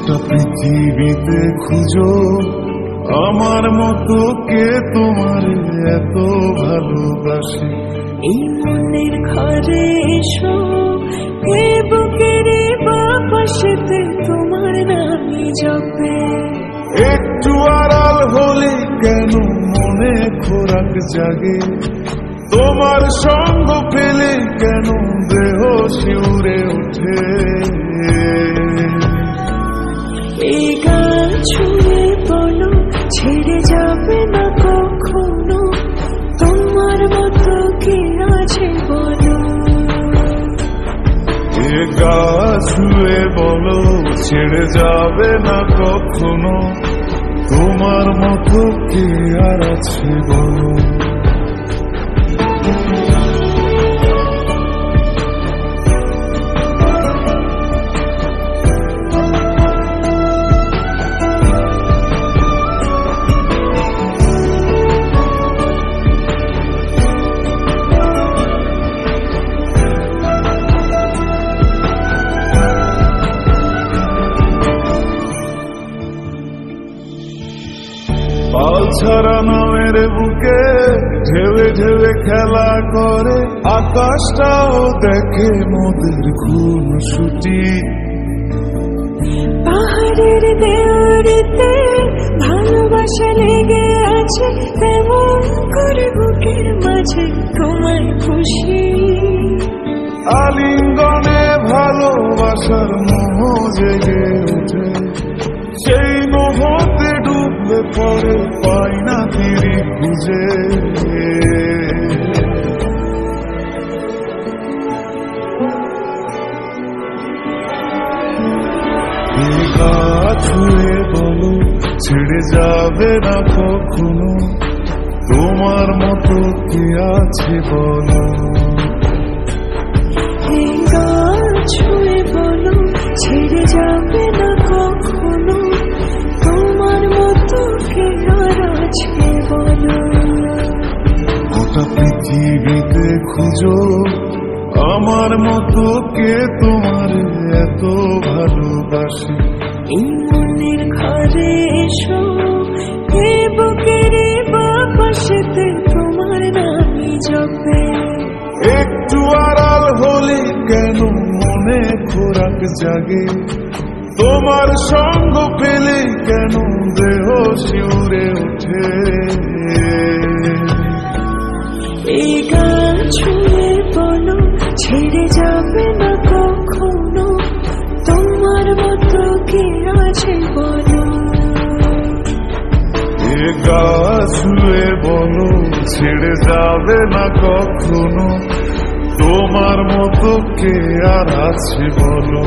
গোটা পৃথিবীতে খুঁজো আমার মতো কে তোমার এত ভালোবাসে। এই মনের ঘরে এসো, এ বুকের বাপাশেতে তোমার নামই জপে। একটু আড়াল হলে কেন মনে খোরাক জাগে, তোমার সঙ্গ পেলে কেন দেহ শিউরে ওঠে। এই গান ছুঁয়ে বলো ছেড়ে যাবে না কখনো, তোমার মতো কে আছে বলো। এ গা ছুঁয়ে বলো ছেড়ে যাবে না কখনো, তোমার মতো কে আর আছে বলো। পাল ছাড়া নামের বুকে ঢেউে ঢেউে খেলা করে, আকাশটাও দেখে মোদের খুনসুটি। পাহাড়ের দেওয়ারিতে ভালোবাসা লেগে আছে, তেমন করে বুকের মাঝে তোমায় খুশি। আলিঙ্গনে ভালোবাসার মোহ জেগে ওঠে, সেই মোহতে ডুবলে পরে পাই না তীরে খুঁজে। গা ছুঁয়ে বলো ছেড়ে যাবে না কখনো, তোমার মতো কে আছে বলো। গা ছুঁয়ে বলো ছেড়ে যাবে না কখনো, তোমার মতো কে আর আছে বলো। গোটা পৃথিবীতে খুঁজো আমার মতো কে তোমার এত ভালোবাসে। এই মনের ঘরে এসো, এ বুকের বাপাশেতে তোমার নামই জপে। একটু আড়াল হলে কেন মনে খোরাক জাগে, তোমার সঙ্গ পেলে কেন দেহ শিউরে ওঠে। এই গান ছুঁয়ে বলো ছেড়ে যাবে না কখনো, তোমার মতো কে আছে বলো। এ গা ছুঁয়ে বলো ছেড়ে যাবে না কখনো, তোমার মতো কে আর আছে বলো।